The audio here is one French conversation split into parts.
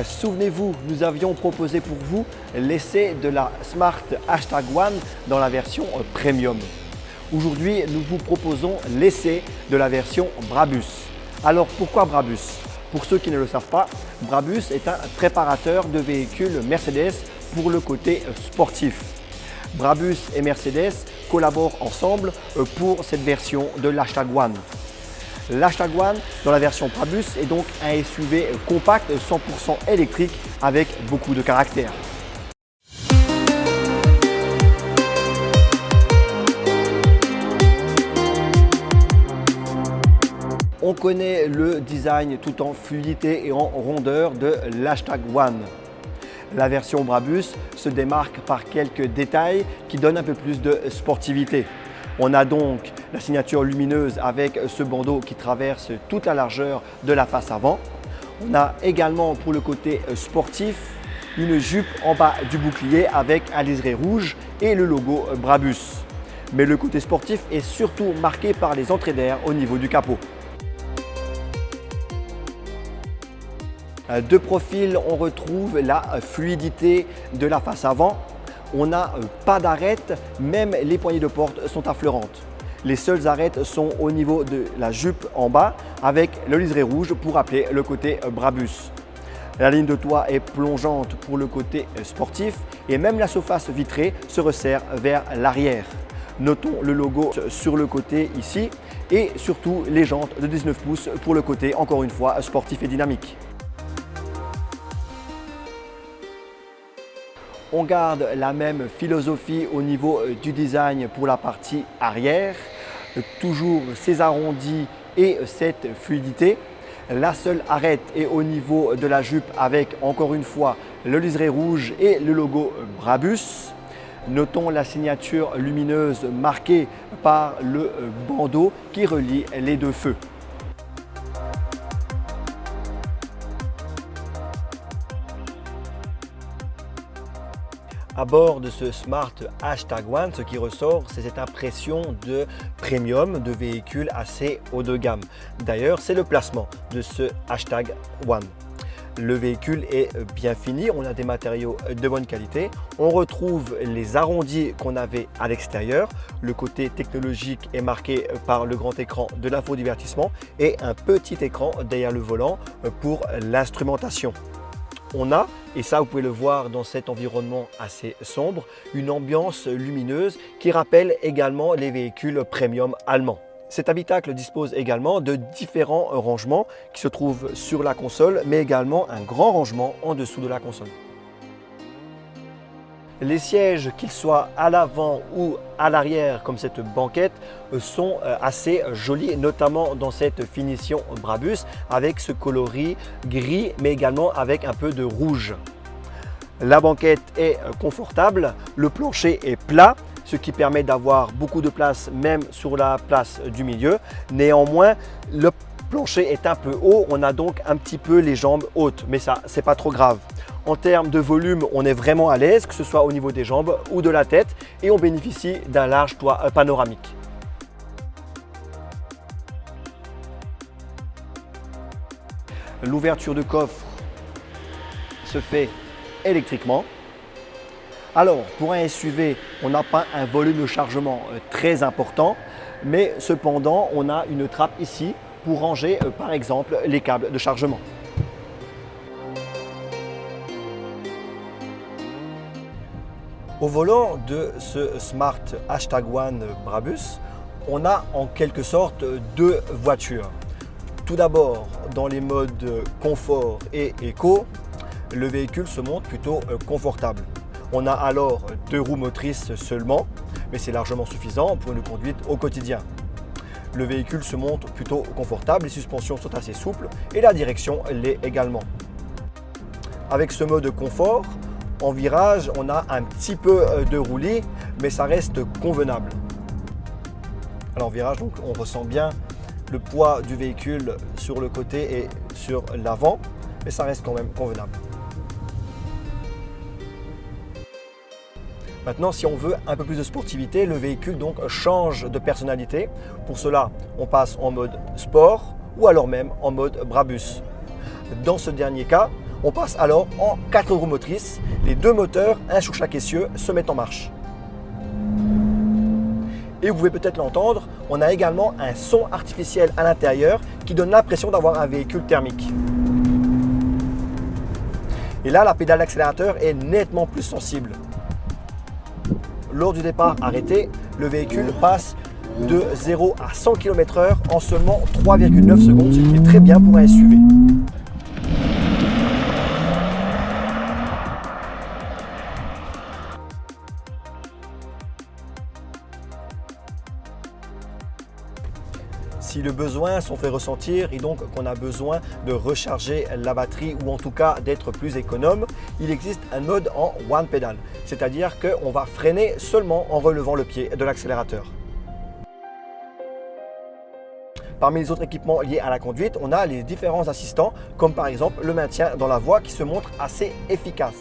Souvenez-vous, nous avions proposé pour vous l'essai de la Smart #1 dans la version Premium. Aujourd'hui, nous vous proposons l'essai de la version Brabus. Alors pourquoi Brabus? Pour ceux qui ne le savent pas, Brabus est un préparateur de véhicules Mercedes pour le côté sportif. Brabus et Mercedes collaborent ensemble pour cette version de l'H1. L'H1 dans la version Brabus est donc un SUV compact 100% électrique avec beaucoup de caractère. On connaît le design tout en fluidité et en rondeur de l'H1. La version Brabus se démarque par quelques détails qui donnent un peu plus de sportivité. On a donc la signature lumineuse avec ce bandeau qui traverse toute la largeur de la face avant. On a également pour le côté sportif une jupe en bas du bouclier avec un liseré rouge et le logo Brabus. Mais le côté sportif est surtout marqué par les entrées d'air au niveau du capot. De profil, on retrouve la fluidité de la face avant. On n'a pas d'arêtes, même les poignées de porte sont affleurantes. Les seules arêtes sont au niveau de la jupe en bas avec le liseré rouge pour rappeler le côté Brabus. La ligne de toit est plongeante pour le côté sportif et même la surface vitrée se resserre vers l'arrière. Notons le logo sur le côté ici et surtout les jantes de 19 pouces pour le côté encore une fois sportif et dynamique. On garde la même philosophie au niveau du design pour la partie arrière, toujours ces arrondis et cette fluidité. La seule arête est au niveau de la jupe avec encore une fois le liseré rouge et le logo Brabus. Notons la signature lumineuse marquée par le bandeau qui relie les deux feux. À bord de ce Smart #1, ce qui ressort, c'est cette impression de premium, de véhicule assez haut de gamme. D'ailleurs, c'est le placement de ce #1. Le véhicule est bien fini, on a des matériaux de bonne qualité. On retrouve les arrondis qu'on avait à l'extérieur. Le côté technologique est marqué par le grand écran de l'infodivertissement et un petit écran derrière le volant pour l'instrumentation. On a, et ça vous pouvez le voir dans cet environnement assez sombre, une ambiance lumineuse qui rappelle également les véhicules premium allemands. Cet habitacle dispose également de différents rangements qui se trouvent sur la console, mais également un grand rangement en dessous de la console. Les sièges, qu'ils soient à l'avant ou à l'arrière, comme cette banquette, sont assez jolis, notamment dans cette finition Brabus, avec ce coloris gris, mais également avec un peu de rouge. La banquette est confortable, le plancher est plat, ce qui permet d'avoir beaucoup de place, même sur la place du milieu. Néanmoins, le plancher est un peu haut, on a donc un petit peu les jambes hautes, mais ça, c'est pas trop grave. En termes de volume, on est vraiment à l'aise, que ce soit au niveau des jambes ou de la tête, et on bénéficie d'un large toit panoramique. L'ouverture de coffre se fait électriquement. Alors, pour un SUV, on n'a pas un volume de chargement très important, mais cependant, on a une trappe ici pour ranger par exemple les câbles de chargement. Au volant de ce Smart #1 Brabus, on a en quelque sorte deux voitures. Tout d'abord, dans les modes confort et éco, le véhicule se montre plutôt confortable. On a alors 2 roues motrices seulement, mais c'est largement suffisant pour une conduite au quotidien. Le véhicule se montre plutôt confortable, les suspensions sont assez souples et la direction l'est également. Avec ce mode confort, en virage, on a un petit peu de roulis, mais ça reste convenable. Alors en virage, donc, on ressent bien le poids du véhicule sur le côté et sur l'avant, mais ça reste quand même convenable. Maintenant, si on veut un peu plus de sportivité, le véhicule donc change de personnalité. Pour cela, on passe en mode sport ou alors même en mode Brabus. Dans ce dernier cas, On passe alors en 4 roues motrices. Les 2 moteurs, un sur chaque essieu, se mettent en marche. Et vous pouvez peut-être l'entendre, on a également un son artificiel à l'intérieur qui donne l'impression d'avoir un véhicule thermique. Et là, la pédale d'accélérateur est nettement plus sensible. Lors du départ arrêté, le véhicule passe de 0 à 100 km/h en seulement 3,9 secondes, ce qui est très bien pour un SUV. Si le besoin s'en fait ressentir et donc qu'on a besoin de recharger la batterie ou en tout cas d'être plus économe, il existe un mode en one pedal, c'est-à-dire qu'on va freiner seulement en relevant le pied de l'accélérateur. Parmi les autres équipements liés à la conduite, on a les différents assistants, comme par exemple le maintien dans la voie qui se montre assez efficace.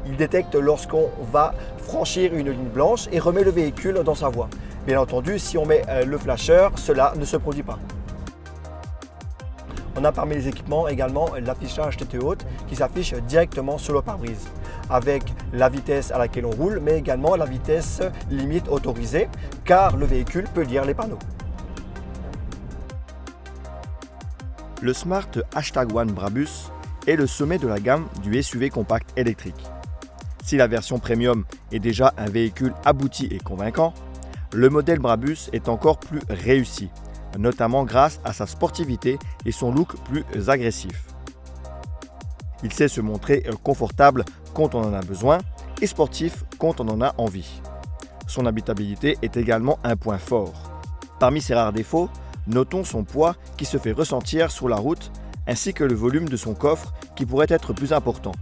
Il détecte lorsqu'on va franchir une ligne blanche et remet le véhicule dans sa voie. Bien entendu, si on met le flasheur, cela ne se produit pas. On a parmi les équipements également l'affichage tête haute qui s'affiche directement sur le pare-brise avec la vitesse à laquelle on roule, mais également la vitesse limite autorisée car le véhicule peut lire les panneaux. Le Smart #1 Brabus est le sommet de la gamme du SUV compact électrique. Si la version premium est déjà un véhicule abouti et convaincant, le modèle Brabus est encore plus réussi, notamment grâce à sa sportivité et son look plus agressif. Il sait se montrer confortable quand on en a besoin et sportif quand on en a envie. Son habitabilité est également un point fort. Parmi ses rares défauts, notons son poids qui se fait ressentir sur la route ainsi que le volume de son coffre qui pourrait être plus important.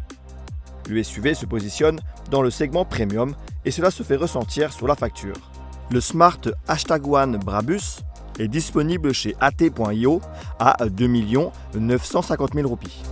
Le SUV se positionne dans le segment premium et cela se fait ressentir sur la facture. Le Smart #1 Brabus est disponible chez at.io à 2 950 000 roupies.